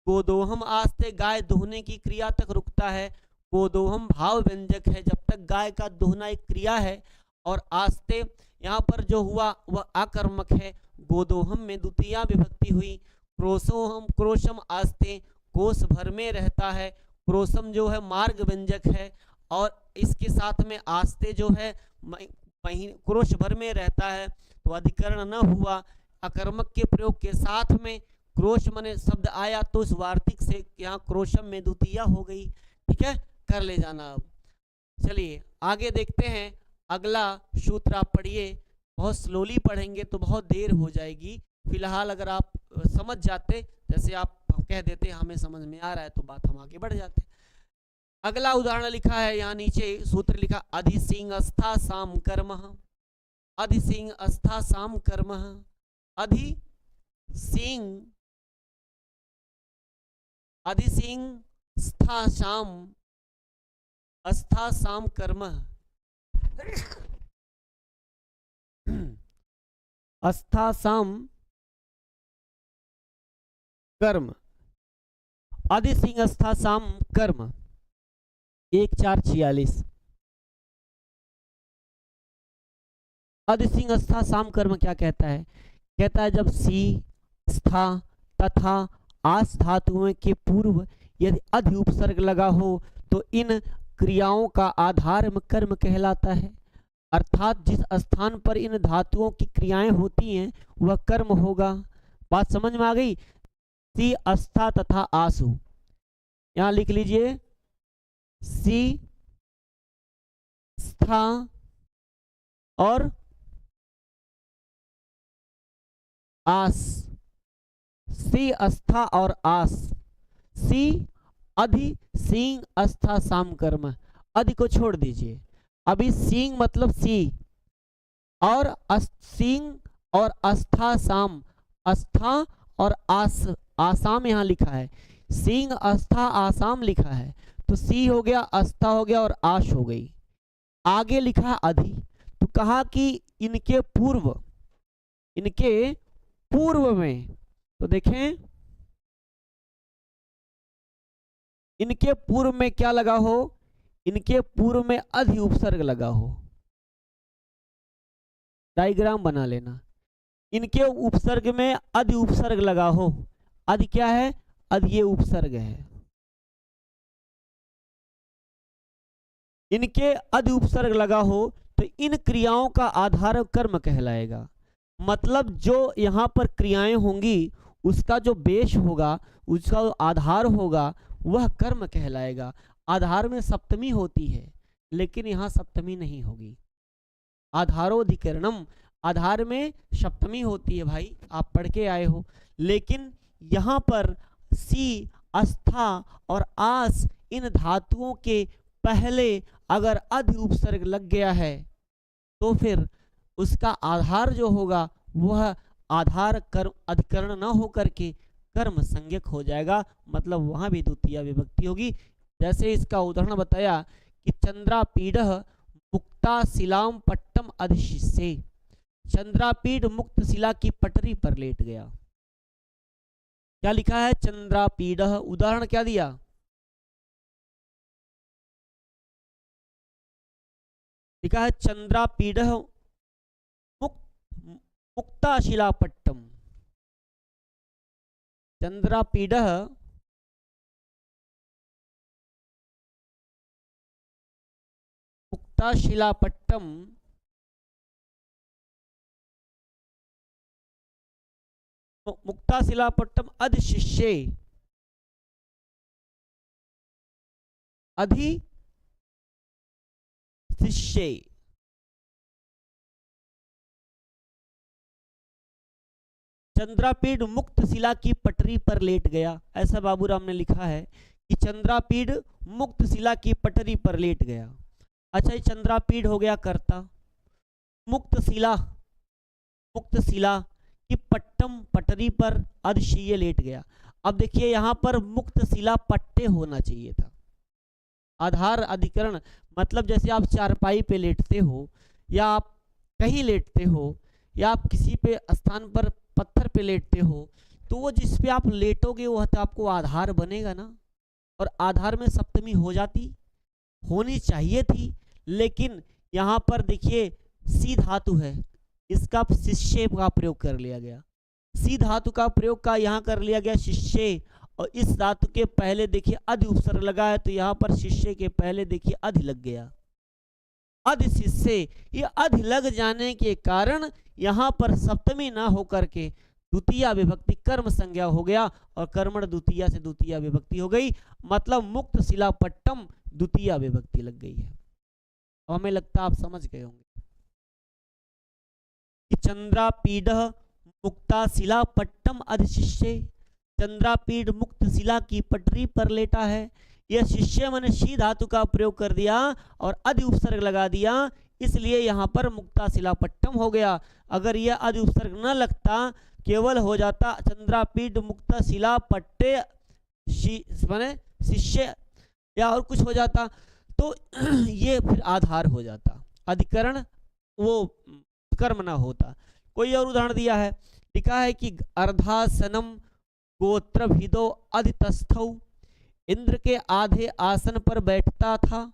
गोदोहम आस्ते गाय दुहने की क्रिया तक रुकता है, गोदोहम भाव व्यंजक है, जब तक गाय का दुहना एक क्रिया है, और आस्ते यहाँ पर जो हुआ वह अकर्मक है, गोदोहम में द्वितीया विभक्ति हुई। क्रोशोहम क्रोशम आस्ते कोष भर में रहता है। क्रोशम जो है मार्ग व्यंजक है और इसके साथ में आस्ते जो है क्रोश भर में रहता है, तो अधिकरण न हुआ। अकर्मक के प्रयोग के साथ में क्रोश मने शब्द आया तो इस वार्तिक से यहाँ क्रोशम में द्वितीया हो गई। ठीक है, कर ले जाना। अब चलिए आगे देखते हैं। अगला सूत्र आप पढ़िए, बहुत स्लोली पढ़ेंगे तो बहुत देर हो जाएगी। फिलहाल अगर आप समझ जाते, जैसे आप कह देते हमें समझ में आ रहा है, तो बात हम आगे बढ़ जाते। अगला उदाहरण लिखा है यहाँ नीचे सूत्र लिखा, अधिसिंह अस्था साम कर्म। अधिसिंह अस्था साम कर्म। अधिसिंह स्था शाम अस्था साम कर्म। अस्था साम कर्म। अधिसिंह अस्था साम कर्म 1446। अधिसिंह अस्था साम कर्म क्या कहता है? कहता है जब सी स्था तथा आस धातुओं के पूर्व यदि अधि उपसर्ग लगा हो तो इन क्रियाओं का आधार कर्म कहलाता है। अर्थात जिस स्थान पर इन धातुओं की क्रियाएं होती हैं वह कर्म होगा। बात समझ में आ गई? सी अस्था तथा आसु, यहां लिख लीजिए सी स्था और आस। सी अस्था और आस। सी अधि सिंह अस्था साम कर्म। अधि को छोड़ दीजिए, अभी सिंह मतलब सी और सिंह और अस्था साम। अस्था और आसाम यहां लिखा है, सिंह अस्था आसाम लिखा है, तो सी हो गया, अस्था हो गया और आश हो गई। आगे लिखा है अधि, तो कहा कि इनके पूर्व में, तो देखें इनके पूर्व में क्या लगा हो? इनके पूर्व में अधि उपसर्ग लगा हो। डायग्राम बना लेना। इनके उपसर्ग में अधि उपसर्ग लगा हो। अधि क्या है? अधि ये उपसर्ग है। इनके अधि उपसर्ग लगा हो तो इन क्रियाओं का आधार कर्म कहलाएगा। मतलब जो यहाँ पर क्रियाएं होंगी उसका जो बेस होगा, उसका जो आधार होगा वह कर्म कहलाएगा। आधार में सप्तमी होती है लेकिन यहाँ सप्तमी नहीं होगी। आधारोधिकरणम, आधार में सप्तमी होती है भाई, आप पढ़ के आए हो। लेकिन यहाँ पर सी अस्था और आस इन धातुओं के पहले अगर अधि उपसर्ग लग गया है तो फिर उसका आधार जो होगा वह आधार कर्म अधिकरण न होकर के कर्म संज्ञक हो जाएगा। मतलब वहां भी द्वितीया विभक्ति होगी। जैसे इसका उदाहरण बताया कि चंद्रापीड मुक्ता शिलाम पट्टम अधिशिष्ये। चंद्रापीड मुक्त शिला की पटरी पर लेट गया। क्या लिखा है? चंद्रापीड। उदाहरण क्या दिया? लिखा है चंद्रापीड मुक्ता शिला पट्टम। चंद्रापीड मुक्ता शिला पट्टम मुक्ता शिला पट्टम अधिशिष्ये। अधिशिष्ये चंद्रापीड मुक्त शिला की पटरी पर लेट गया। ऐसा बाबूराम ने लिखा है कि चंद्रापीड मुक्त शिला की पटरी पर लेट गया। अच्छा, ये चंद्रापीड हो गया कर्ता। मुक्त शिला की पट्टम पटरी पर अधिशिष्ये लेट गया। अब देखिए यहाँ पर मुक्त शिला पट्टे होना चाहिए था। आधार अधिकरण मतलब जैसे आप चारपाई पे लेटते हो या आप कहीं लेटते हो या आप किसी पे स्थान पर पत्थर पे लेटते हो, तो वो जिस पे आप लेटोगे वह तो आपको आधार बनेगा ना। और आधार में सप्तमी होनी चाहिए थी, लेकिन यहाँ पर देखिए सी धातु है, इसका शिष्य का प्रयोग कर लिया गया। सी धातु का प्रयोग का यहाँ कर लिया गया शिष्य, और इस धातु के पहले देखिए अधि उपसर्ग लगा है, तो यहाँ पर शिष्य के पहले देखिए अधि लग गया, अधि शिष्य। ये अधि लग जाने के कारण यहाँ पर सप्तमी ना होकर के द्वितीय विभक्ति कर्म संज्ञा हो गया, और कर्मण द्वितीय से द्वितीय विभक्ति हो गई, मतलब मुक्त शिला पट्टम द्वितीय विभक्ति लग गई है। अब हमें लगता है आप समझ गए होंगे कि चंद्रापीड मुक्ता शिला पट्टम अधिशिष्य, चंद्रापीड मुक्त शिला की पटरी पर लेटा है। यह शिष्य मैंने शी धातु का प्रयोग कर दिया और अधि उपसर्ग लगा दिया, इसलिए यहाँ पर मुक्ता शिला पट्टम हो गया। अगर यह अधि उपसर्ग न लगता, केवल हो जाता चंद्रापीड मुक्त शिला पट्टे माने शिष्य या और कुछ हो जाता, तो ये फिर आधार हो जाता, अधिकरण वो कर्म ना होता। कोई और उदाहरण दिया है, लिखा है कि अर्धासनम गोत्रभिदो अधितस्थौ, इंद्र के आधे आसन पर बैठता था,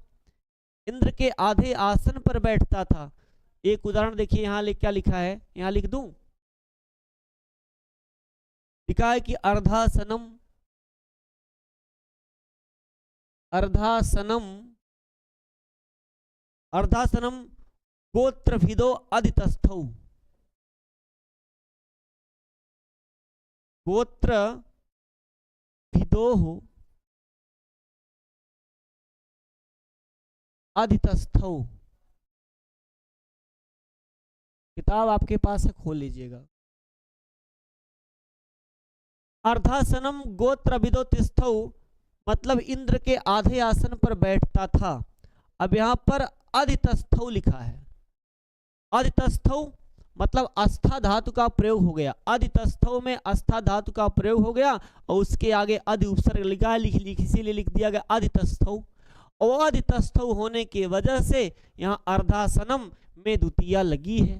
इंद्र के आधे आसन पर बैठता था। एक उदाहरण देखिए यहाँ क्या लिखा है, यहाँ लिख दूं, लिखा है कि अर्धासनम, अर्धासनम, अर्धासनम गोत्रभिदो अधितस्थौ, गोत्र भिदोः अधितस्थौ। किताब आपके पास है, खोल लीजिएगा। अर्धासनम गोत्रभिदो तिस्थौ मतलब इंद्र के आधे आसन पर बैठता था। अब यहां पर अधितस्थौ लिखा है, अधितस्थौ मतलब आस्था धातु का प्रयोग हो गया, अधितस्थौ में आस्था धातु का प्रयोग हो गया और उसके आगे अधि उपसर्ग लिखा है, इसीलिए लिख दिया गया अधितस्थौ। और अधितस्थौ होने की वजह से यहाँ अर्धासनम में द्वितीया लगी है,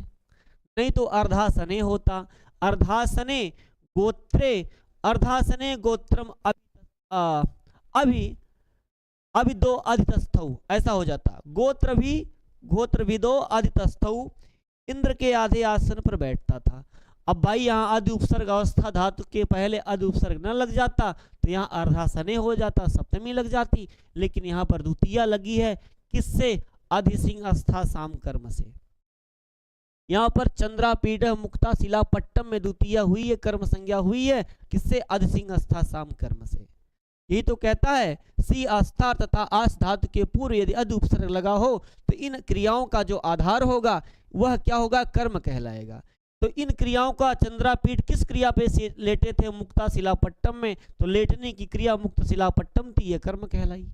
नहीं तो अर्धासने होता। अर्धासने गोत्रे, अर्धासने गोत्रम अभी दो अधितस्थौ, ऐसा हो जाता। गोत्र भी दो अधितस्थौ, इंद्र के आधे आसन पर बैठता था। अब भाई यहाँ अधि उपसर्ग अवस्था धातु के पहले अधि उपसर्ग न लग जाता तो यहाँ अर्धासने हो जाता, सप्तमी लग जाती, लेकिन यहाँ पर द्वितीया लगी है, किससे? अधिसिंह अस्था साम कर्म से। यहाँ पर चंद्रापीड मुक्ता शिला पट्टम में द्वितीया हुई है, कर्म संज्ञा हुई है, किससे? अधिसिंह अस्था साम कर्म से। यही तो कहता है सी आस्था तथा आस धातु के पूर्व यदि अधि उपसर्ग लगा हो तो इन क्रियाओं का जो आधार होगा वह क्या होगा? कर्म कहलाएगा। तो इन क्रियाओं का चंद्रापीठ किस क्रिया पे लेटे थे? मुक्ता शिला पट्टम में, तो लेटने की क्रिया मुक्त शिला पट्टम थी, यह कर्म कहलाई।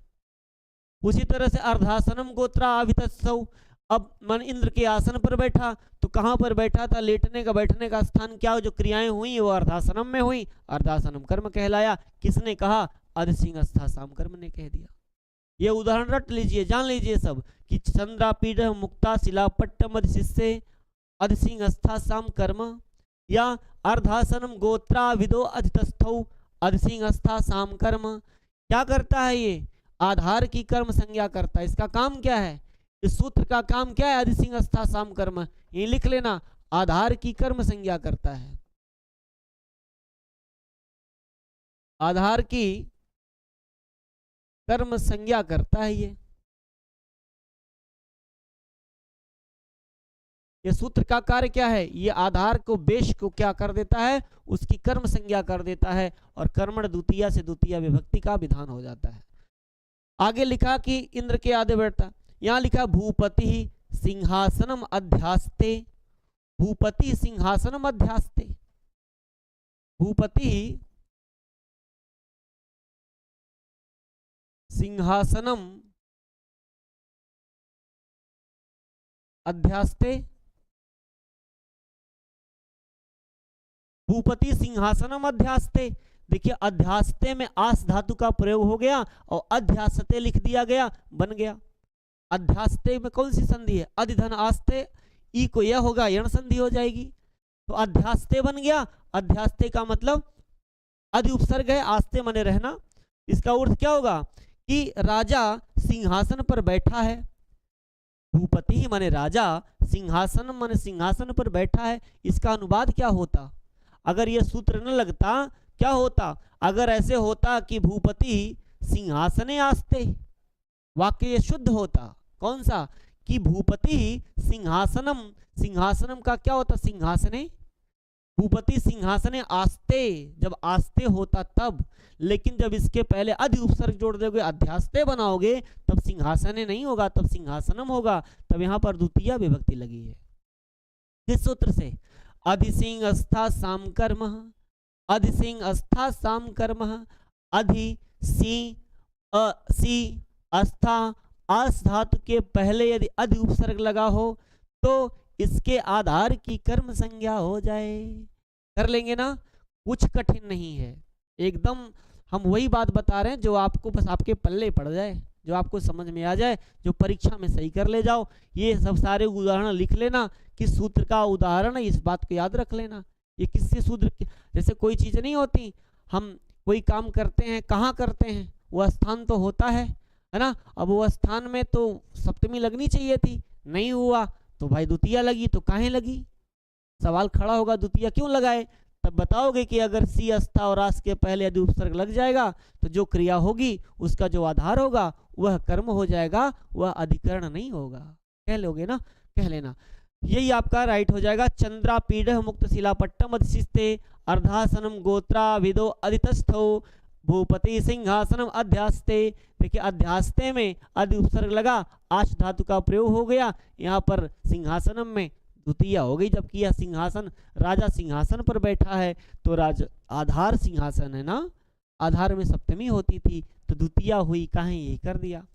उसी तरह से अर्धासनम गोत्रा अभितस्थौ, अब मन इंद्र के आसन पर बैठा, तो कहां पर बैठा था? लेटने का, बैठने का स्थान क्या, जो क्रियाएं हुई वो अर्धासनम में हुई, अर्धासनम कर्म कहलाया। किसने कहा? अधिसिंह अस्था साम कर्म ने कह दिया। ये उदाहरण रट लीजिए, जान लीजिए सब कि चंद्रापीठ मुक्ता शिला पट्टम अधिशिष्य अधिसिंह अस्था साम कर्म, या अर्धासनम गोत्राविदो अधितस्थौ अधिसिंह अस्था साम कर्म। क्या करता है ये? आधार की कर्म संज्ञा करता है। इसका काम क्या है? इस सूत्र का काम क्या है? अधिसिंह अस्था साम कर्म, ये लिख लेना, आधार की कर्म संज्ञा करता है, आधार की कर्म संज्ञा करता है। ये सूत्र का कार्य क्या है? ये आधार को, बेश को क्या कर देता है? उसकी कर्म संज्ञा कर देता है, और कर्मण द्वितीया से द्वितीया विभक्ति का विधान हो जाता है। आगे लिखा कि इंद्र के आधे बैठता, यहां लिखा भूपति सिंहासनम अध्यास्ते, भूपति सिंहासनम अध्यास्ते, भूपति सिंहासनम अध्यास्ते, भूपति सिंहासनम अध्यास्ते। देखिए अध्यास्ते में आस धातु का प्रयोग हो गया और अध्यास्ते लिख दिया गया, बन गया। अध्यास्ते में कौन सी संधि है? अधिधन आस्ते, ई को यह होगा, यण संधि हो जाएगी, तो अध्यास्ते बन गया। अध्यास्ते का मतलब अधि उपसर्ग है, आस्ते माने रहना। इसका अर्थ क्या होगा कि राजा सिंहासन पर बैठा है, भूपति माने राजा, सिंहासन माने सिंहासन पर बैठा है, इसका अनुवाद क्या होता? अगर यह सूत्र न लगता क्या होता? अगर ऐसे होता कि भूपति सिंहासने आस्ते, वाक्य ये शुद्ध होता। कौन सा? कि भूपति सिंहासनम, सिंहासनम का क्या होता? सिंहासने, भूपति सिंहासने आस्ते, जब आस्ते होता तब। लेकिन जब इसके पहले अधि उपसर्ग जोड़ दोगे, अध्यास्ते बनाओगे, तब सिंहासने नहीं होगा, तब सिंहासनम होगा। तब यहां पर द्वितीय विभक्ति लगी है। किस सूत्र से? अधि सिंह अस्था साम कर्म, अधि सिंह अस्था साम कर्म, अधि सी अस्था आस धातु के पहले यदि अधि उपसर्ग लगा हो तो इसके आधार की कर्म संज्ञा हो जाए। कर लेंगे ना, कुछ कठिन नहीं है, एकदम हम वही बात बता रहे हैं जो आपको बस आपके पल्ले पड़ जाए, जो आपको समझ में आ जाए, जो परीक्षा में सही कर ले जाओ। ये सब सारे उदाहरण लिख लेना, किस सूत्र का उदाहरण है, इस बात को याद रख लेना। ये किससे सूत्र, जैसे कोई चीज़ नहीं होती, हम कोई काम करते हैं, कहाँ करते हैं, वो स्थान तो होता है ना। अब वो स्थान में तो सप्तमी लगनी चाहिए थी, नहीं हुआ तो भाई द्वितीय लगी, तो काहे लगी? सवाल खड़ा होगा द्वितीय क्यों लगाए? तब बताओगे कि अगर सी अस्था और आस के पहले यदि उपसर्ग लग जाएगा तो जो क्रिया होगी उसका जो आधार होगा वह कर्म हो जाएगा, वह अधिकरण नहीं होगा। कह लोगे ना? कह लेना, यही आपका राइट हो जाएगा। चंद्रा पीढ़ मुक्त शिलापट्टम अधिशिस्ते अर्धासनम गोत्रा विदो अधितस्थो भूपति सिंहासनम अध्यास्ते। देखिए अध्यास्ते में अधि उपसर्ग लगा, आश धातु का प्रयोग हो गया, यहाँ पर सिंहासनम में द्वितीय हो गई, जबकि यह सिंहासन, राजा सिंहासन पर बैठा है तो राज आधार सिंहासन है ना, आधार में सप्तमी होती थी तो द्वितीय हुई, कहाँ यही कर दिया।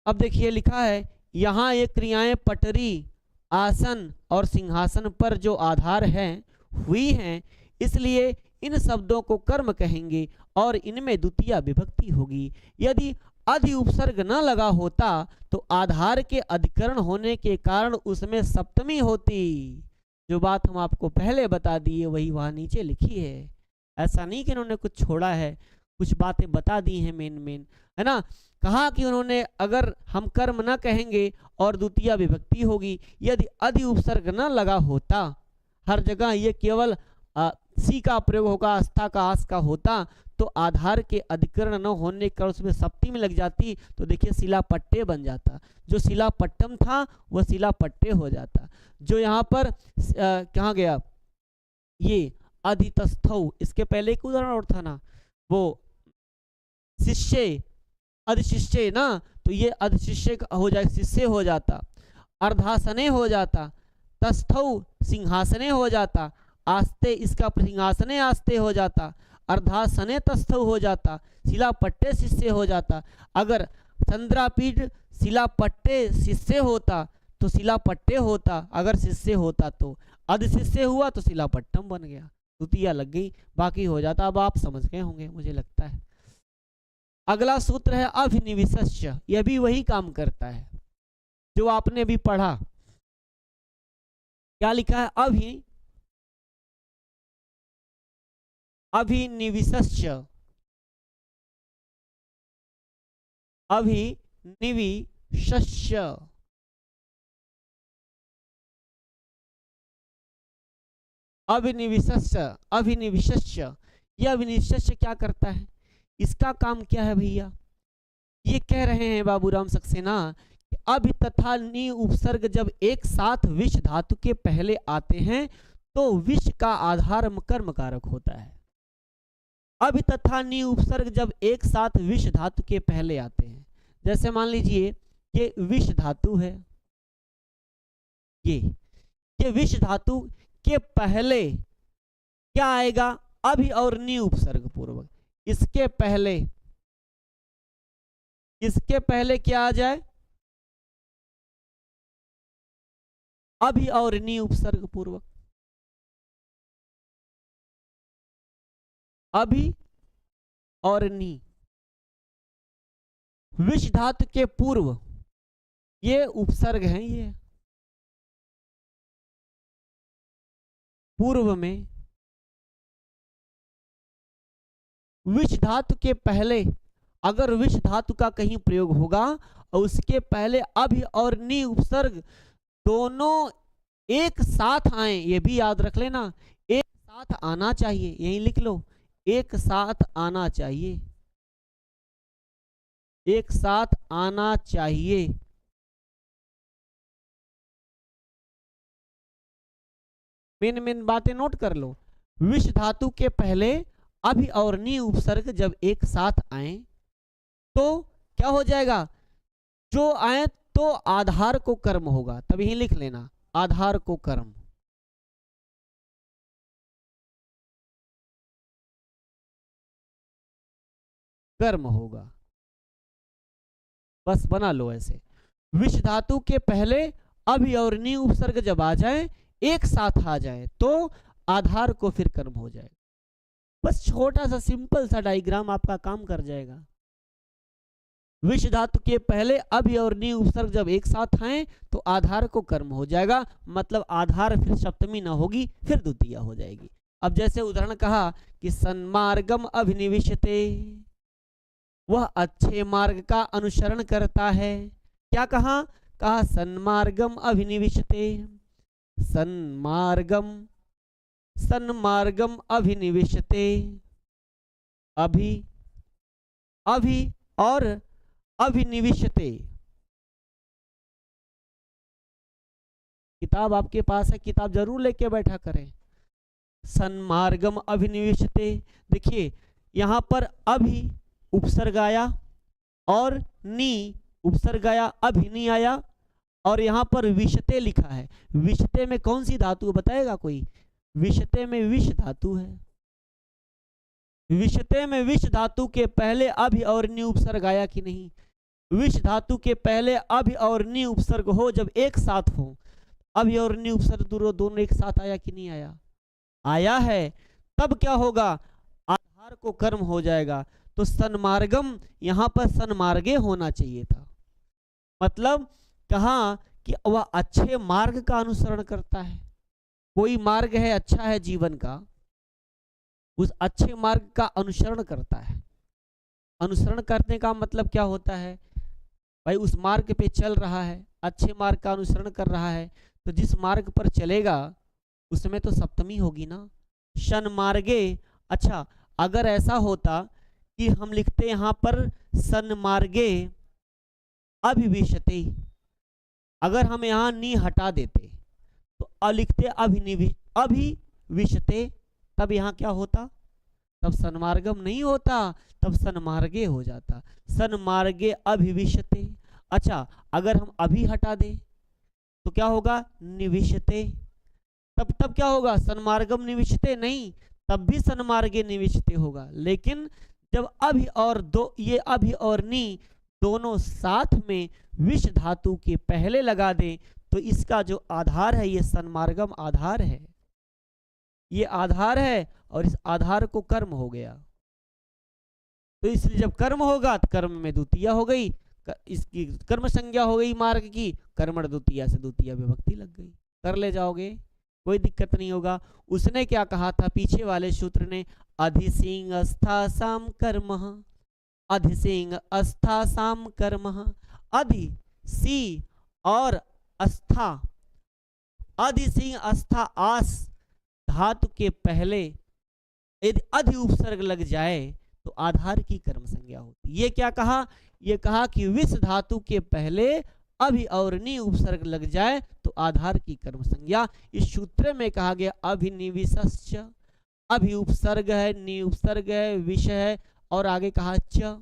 अब देखिए लिखा है यहाँ ये क्रियाएं पटरी, आसन और सिंहासन पर जो आधार है हुई हैं, इसलिए इन शब्दों को कर्म कहेंगे और इनमें द्वितीय विभक्ति होगी। यदि अधि उपसर्ग न लगा होता तो आधार के अधिकरण होने के कारण उसमें सप्तमी होती। जो बात हम आपको पहले बता दिए वही वहां नीचे लिखी है। ऐसा नहीं कि उन्होंने कुछ छोड़ा है, कुछ बातें बता दी हैं मेन है ना। कहा कि उन्होंने अगर हम कर्म न कहेंगे और द्वितीय विभक्ति होगी, यदि अधि उपसर्ग न लगा होता, हर जगह ये केवल सी का प्रयोग होगा, आस्था का आस का होता, तो आधार के अधिकरण न होने का उसमें सप्तमी लग जाती, तो देखिए शिलापट्टे बन जाता। जो शिलापट्टम था वह शिलापट्टे हो जाता। जो यहाँ पर कहाँ गया ये अधितस्थौ, इसके पहले एक उदाहरण और था ना, वो शिष्य अधिशिष्य ना, तो ये अधिशिष्य हो जाए, शिष्य हो जाता, अर्धासने हो जाता, तस्थौ सिंहासने हो जाता, आस्ते इसका सिंहासने आस्ते हो जाता, अर्धासने तस्थौ हो जाता, शिलापट्टे शिष्य हो जाता। अगर चंद्रापीठ शिलापट्टे शिष्य होता तो शिलापट्टे होता, अगर शिष्य होता तो अधिशिष्य हुआ तो शिलापट्टम बन गया, द्वितीय लग गई, बाकी हो जाता। अब आप समझ गए होंगे मुझे लगता है। अगला सूत्र है अभिनिविशस्य, यह भी वही काम करता है जो आपने अभी पढ़ा। क्या लिखा है? अभिनिविशस्य, अभिनिविशस्य, अभिनिविशस्य, अभिनिविशस्य। यह अभिनिविशस्य क्या करता है? इसका काम क्या है भैया? ये कह रहे हैं बाबूराम सक्सेना कि अभि तथा नि उपसर्ग जब एक साथ विश धातु के पहले आते हैं तो विश का आधार कर्म कारक होता है। अभि तथा नि उपसर्ग जब एक साथ विश धातु के पहले आते हैं, जैसे मान लीजिए ये विश धातु है, ये विश धातु के पहले क्या आएगा? अभि और नि उपसर्ग पूर्वक। इसके पहले क्या आ जाए? अभि और नि उपसर्ग पूर्वक, अभि और नि। विश धातु के पूर्व ये उपसर्ग हैं, ये पूर्व में विश धातु के पहले अगर विश धातु का कहीं प्रयोग होगा और उसके पहले अभि और नि उपसर्ग दोनों एक साथ आए, ये भी याद रख लेना, एक साथ आना चाहिए, यही लिख लो, एक साथ आना चाहिए, एक साथ आना चाहिए। मेन मेन बातें नोट कर लो। विष धातु के पहले अभि और नि उपसर्ग जब एक साथ आए तो क्या हो जाएगा, जो आए तो आधार को कर्म होगा, तब यही लिख लेना, आधार को कर्म। कर्म होगा, बस बना लो ऐसे। विष धातु के पहले अभि और नि उपसर्ग जब आ जाए, एक साथ आ जाए, तो आधार को फिर कर्म हो जाएगा। बस छोटा सा सिंपल सा डायग्राम आपका काम कर जाएगा। विष धातु के पहले अभि और नि उपसर्ग जब एक साथ आए तो आधार को कर्म हो जाएगा, मतलब आधार फिर सप्तमी ना होगी, फिर द्वितीया हो जाएगी। अब जैसे उदाहरण कहा कि सन्मार्गम अभिनिविशते, वह अच्छे मार्ग का अनुसरण करता है। क्या कहा, कहा सन्मार्गम अभिनिविशते, सन्मार्गम, सन्मार्गम अभिनिविशते, अभि, अभि और अभिनिविशते। किताब आपके पास है, किताब जरूर लेके बैठा करें। सन्मार्गम अभिनिविशते, देखिए यहां पर अभि उपसर्ग आया और नी उपसर्ग आया, अभि नहीं आया, और यहां पर विशते लिखा है। विशते में कौन सी धातु बताएगा कोई, विशते में विष धातु है। विशते में विष धातु के पहले अभि और नि उपसर्ग आया कि नहीं, विष धातु के पहले अभि और नि उपसर्ग हो जब एक साथ हो, अभि और नि उपसर्ग दोनों एक साथ आया कि नहीं आया, आया है, तब क्या होगा, आधार को कर्म हो जाएगा। तो सन्मार्गम यहां पर सन्मार्गे होना चाहिए था, मतलब कहा कि वह अच्छे मार्ग का अनुसरण करता है। कोई मार्ग है अच्छा है जीवन का, उस अच्छे मार्ग का अनुसरण करता है। अनुसरण करने का मतलब क्या होता है भाई, उस मार्ग पे चल रहा है, अच्छे मार्ग का अनुसरण कर रहा है, तो जिस मार्ग पर चलेगा उसमें तो सप्तमी होगी ना, सन्मार्गे। अच्छा, अगर ऐसा होता कि हम लिखते यहां पर सन्मार्गे अभिविशते, अगर हम यहां नी हटा देते तो लिखते अभिविशते, तब यहां क्या होता, तब सन्मार्गम नहीं होता, तब सन्मार्गे हो जाता, सन्मार्गे अभिविशते। अच्छा, अगर हम अभी हटा दें तो क्या होगा, निविशते, तब क्या होगा, सन्मार्गम निविशते नहीं, तब भी सन्मार्गे निविशते होगा। लेकिन जब अभि और ये अभि और नी दोनों साथ में विष धातु के पहले लगा दें तो इसका जो आधार है, ये सन्मार्गम आधार है, ये आधार है, और इस आधार को कर्म हो गया। तो इसलिए जब कर्म होगा तो कर्म में द्वितीया हो गई, इसकी कर्म संज्ञा हो गई मार्ग की, कर्मण द्वितीया से द्वितीया विभक्ति लग गई। कर ले जाओगे, कोई दिक्कत नहीं होगा। उसने क्या कहा था पीछे वाले सूत्र ने, अधिसिंग अस्था साम कर्म, अधिसिंग अस्था साम कर्म, अधि सी और अस्था, अधिसिंग अस्था आस धातु के पहले यदि अधि उपसर्ग लग जाए तो आधार की कर्म संज्ञा होती। ये क्या कहा, ये कहा कि विष धातु के पहले अभि और नि उपसर्ग लग जाए तो आधार की कर्म संज्ञा। इस सूत्र में कहा गया अभिनिविशश्च, अभि उपसर्ग है, नि उपसर्ग है, विष है, और आगे कहा च,